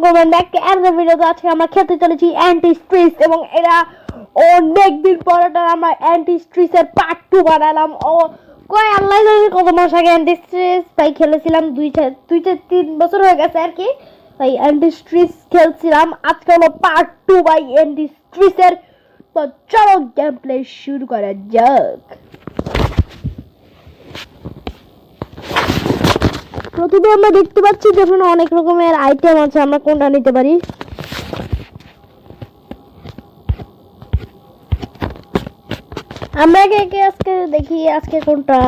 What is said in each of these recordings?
করবেন back to another ভিডিওতে। আজকে আমরা খেলতে চলেছি অ্যান্টি স্ট্রেস এবং এরা অনেকদিন পর আমরা অ্যান্টি স্ট্রেসের পার্ট 2 বানালাম। ও কয় আল্লাহ জানে কত মাস আগে অ্যান্টি স্ট্রেস ভাই খেলেছিলাম, 2-3 বছর হয়ে গেছে আর কি ভাই অ্যান্টি স্ট্রেস খেলছিলাম। আজকে হলো পার্ট 2 ভাই অ্যান্টি স্ট্রেসের। তো চলো গেম প্লে শুরু করা যাক। প্রথমে আমরা দেখতে পাচ্ছি যেখানে অনেক রকমের আইটেম আছে, আমরা কোনটা নিতে পারি। আমরা আজকে দেখি আজকে কোনটা।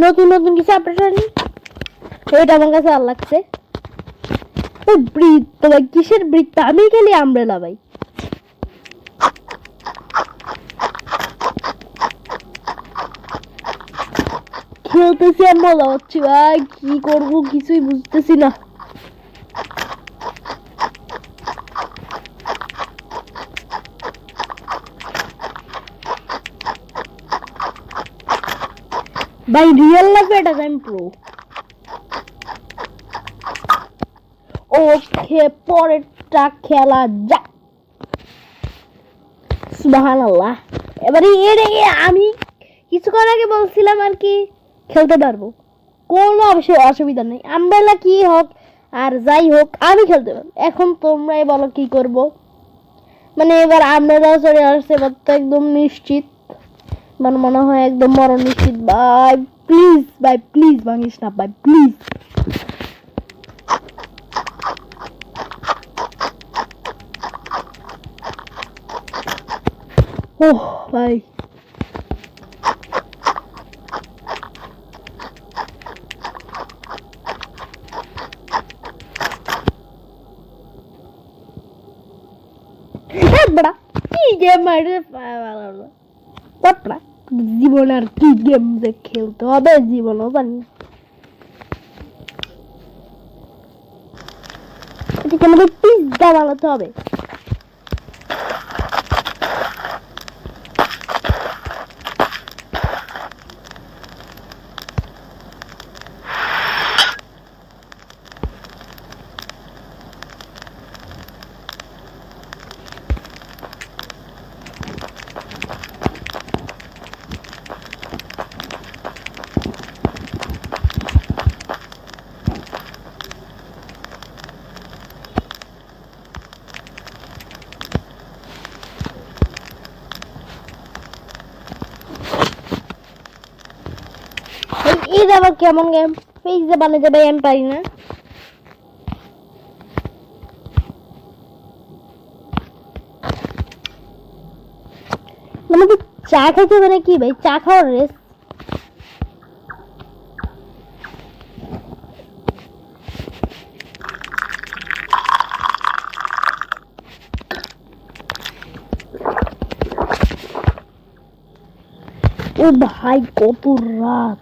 নতুন নতুন কিছু আপডেট, এটা আমার কাছে ভালো লাগছে। ব্রিথ তো ভাই কিসের ব্রিথ? আমি খেলি আমব্রেলা ভাই। খেলতেছি আর মজা হচ্ছে ভাই, কি করবো কিছুই বুঝতেছি না। ভাই রিয়েল লাইফে এটা আমি প্রো। ওকে পরেরটা খেলা যাক। সুবহানাল্লাহ। এবারে আমি কিছুক্ষণ আগে বলছিলাম আর কি খেলতে পারবো, কোনো অসুবিধা নেই। আমব্রেলা কি হোক আর যাই হোক আমি খেলতে পারবো। এখন তোমরাই বলো কি করব। মানে এবার আমব্রেলা চলে আসছে, এবার তো একদম নিশ্চিত, মানে মনে হয় একদম মরণ নিশ্চিত। ভাই প্লিজ ভাঙিস না ভাই প্লিজ। ওহ ভাই বড়া কি গেম জীবন আর কি গেম যে খেলতে হবে জীবনও জানি। এদিকে আমাদের পিজ্জা বানাতে হবে। এটা আবার কেমন গেম? পিজ্জা বানাতে ভাই আমি পারি না। মানে চা খাইতে মানে কি ভাই? চা খাওয়ার রেস? ও ভাই কত রাত।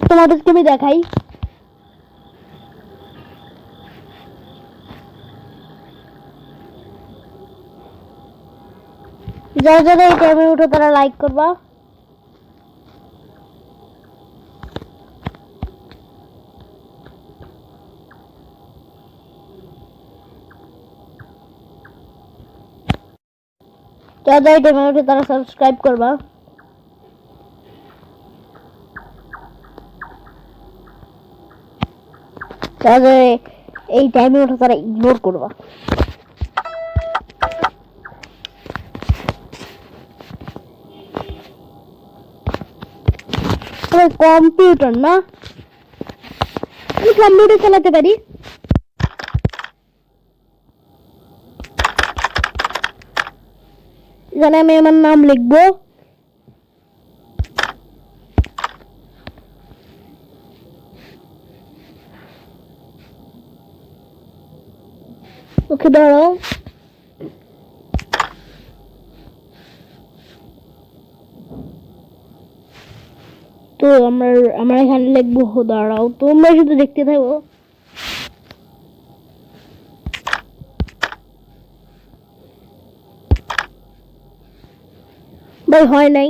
তোমাদেরকে আমি দেখাই। যারা যারা এই টাইমে উঠো তারা লাইক করবা। যারা যারা এই টাইমে উঠে তারা সাবস্ক্রাইব করবা। যারা এই টাইমে উঠে তারা ইগনোর করবা। কম্পিউটার না, আমি কম্পিউটার চালাতে পারি। এখানে আমি আমার নাম লিখবো। ওকে দাঁড়াও, তো আমরা এখানে লিখবো, দাঁড়াও তোমরা শুধু দেখতে থাকো। ভাই হয় নাই।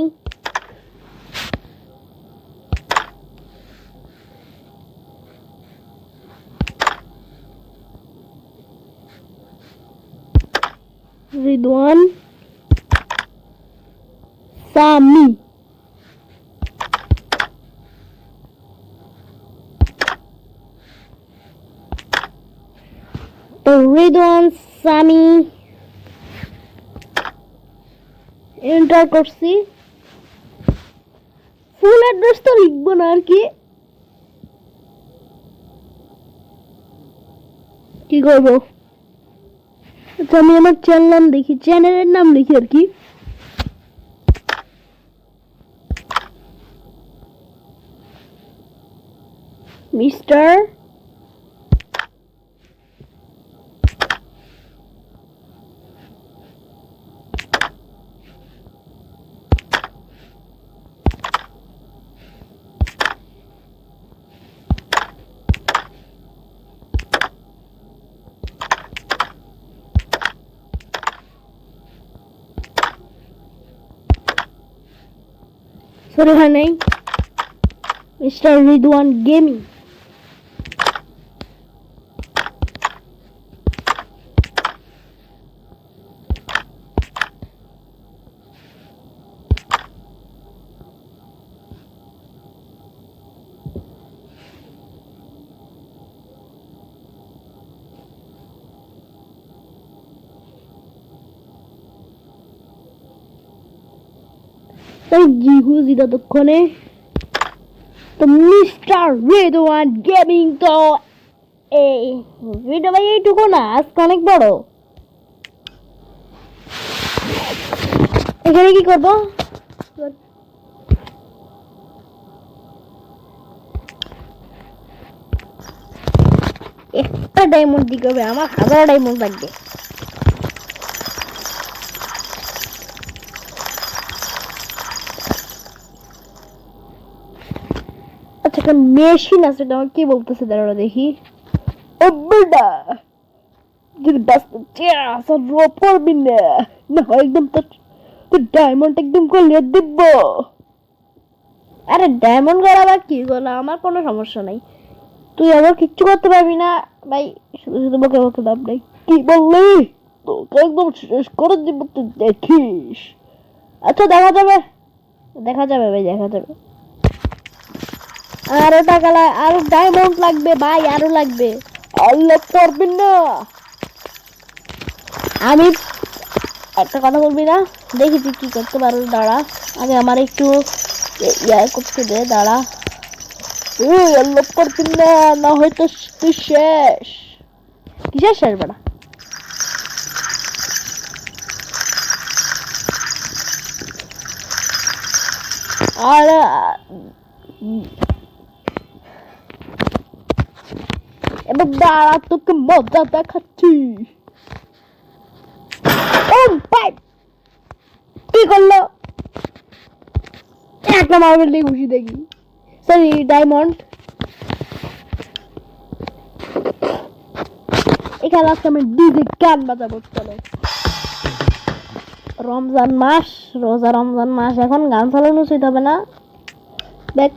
রিদওয়ান সামি, তো রিদওয়ান সামি এন্টার করছি। ফুল অ্যাড্রেস তো লিখবো না আর কি, কি করবো। আচ্ছা আমি আমার চ্যানেল নাম দেখি, চ্যানেলের নাম লিখি আর কি। মিস্টার সরি হয় নাই, মিস্টার রিদওয়ান গেমিং। তাই জিহুজি ততক্ষণে তো মিস্টার রিদওয়ান গেমিং। তো এই ভিডিও ভাই এইটুকু না, আজকে অনেক বড়। এখানে কি করব, একটা ডায়মন্ড দিতে হবে, আমার 1000 ডায়মন্ড লাগবে। আচ্ছা একটা মেশিন আছে, এটা কি বলতেছে দাঁড়া দেখি। ও বেটা যদি বাস্তব চাস আর রোপ করবি না, না হয় একদম তো ডায়মন্ড একদম কলিয়ে দিব। আরে ডায়মন্ড করা বা কি করা আমার কোনো সমস্যা নাই, তুই আবার কিচ্ছু করতে পারবি না ভাই, শুধু শুধু বকে বকে লাভ নাই। কি বললি, তোকে একদম শেষ করে দিব তুই দেখিস। আচ্ছা দেখা যাবে, দেখা যাবে ভাই, দেখা যাবে। আরো টাকা আরো ডায়মন্ড লাগবে ভাই, আরো লাগবে। আল্লাহ পারবেন না, আমি একটা কথা বলবি না, দেখি তুই কি করতে পারো। দাঁড়া আগে আমার একটু ইয়া করতে দে, দাঁড়া। আল্লাহ পারবেন না, না হয়তো তুই শেষ। কিসের শেষ বেড়া, আর এবার দাঁড়া তোকে মজা দেখাচ্ছি। ও ভাই কি করলো, একটা মার্বেল দিয়ে ঘুষি দেখি, সরি ডায়মন্ড। এখানে আজকে আমি ডিজে গান বাজাবো, চলো। রমজান মাস, রোজা রমজান মাস, এখন গান চালানো উচিত হবে না দেখ।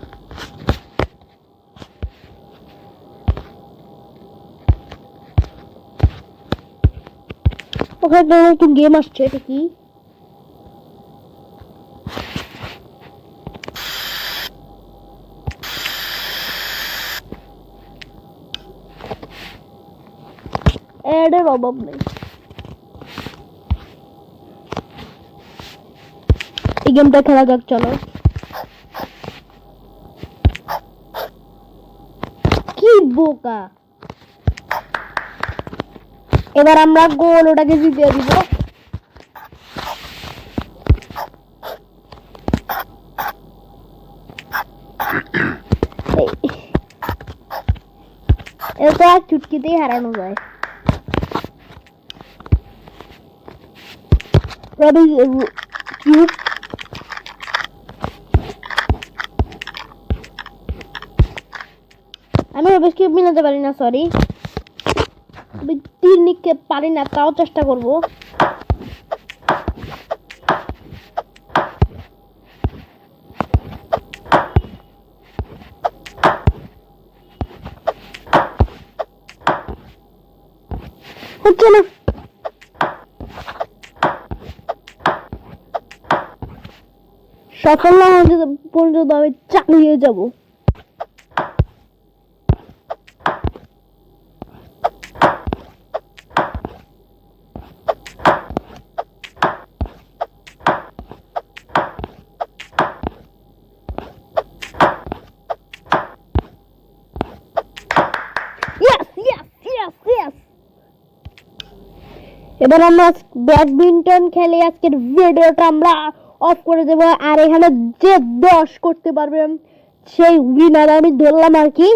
ওখানে একটু গেম আসছে, এটা কি? অ্যাডের অভাব নেই, এই গেমটা খেলা যাক, চলো। কি বোকা, এবার আমরা গোল ওটাকে জিতিয়ে দিব। এটা এক চুটকিতেই হারানো যায়। কিউব আমি রবিস কিউব মিলাতে পারি না, সরি। আমি তীর নিক্ষেপ পারি না, তাও চেষ্টা করব। হচ্ছে না। সফল না হতে পর্যন্ত আমি চালিয়ে যাব। এবার আমরা ব্যাডমিন্টন খেলে আজকের ভিডিওটা আমরা অফ করে দেব। আর এখানে যে 10 করতে পারবে সেই উইনার আমি ধরলাম আর কি।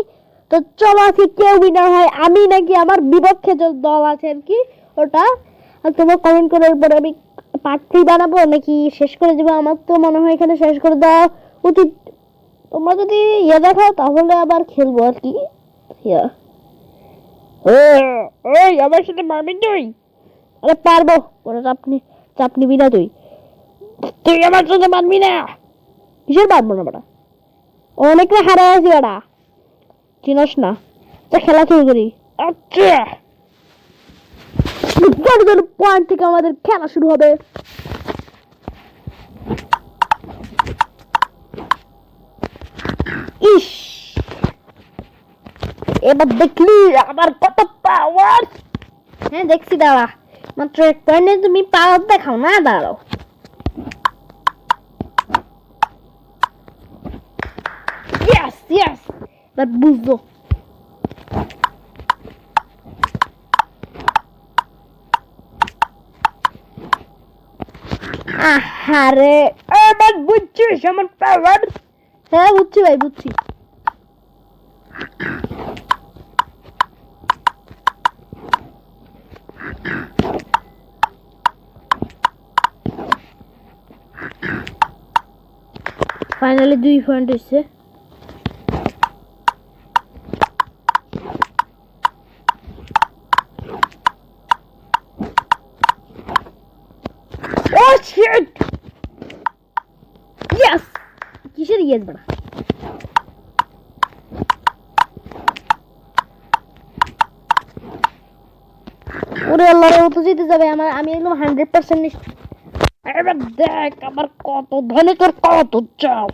তো চলো আজকে কে উইনার হয়, আমি নাকি আমার বিপক্ষে যে দল আছে আর কি ওটা। আর তোমরা কমেন্ট করে এরপরে আমি পার্ট 3 বানাবো নাকি শেষ করে দেবো। আমার তো মনে হয় এখানে শেষ করে দেওয়া উচিত। তোমরা যদি ইয়ে দেখাও তাহলে আবার খেলবো আর কি। ওই আমার সাথে মারবি তুই? আরে পারবো, কোনো চাপ নিবি না তুই। তুই আমার সাথে মারবি না? কিসের পারবো না বেটা, অনেকটা হারা আছি বেটা, চিনস না। তা খেলা শুরু করি। আচ্ছা পয়েন্ট থেকে আমাদের খেলা শুরু হবে। ইস, এবার দেখলি আমার কত পাওয়ার। হ্যাঁ দেখছি, দাঁড়া, মাত্র 1 পয়েন্টে তুমি পাওয়ার দেখাও না, দাঁড়াও। ইয়েস ইয়েস, এবার বুঝলো। আহারে, এবার বুঝছিস আমার পাওয়ার? হ্যাঁ বুঝছি ভাই, বুঝছি। ফাইনালি 2 পয়েন্ট হচ্ছে। Oh shit! Yes! কিসের ইয়েস বড়া? ওরে আল্লাহ রে, ও তো জিতে যাবে। আমি একদম 100% নিশ্চিত। এবার দেখ আমার কত ধনী, তোর কত চাও।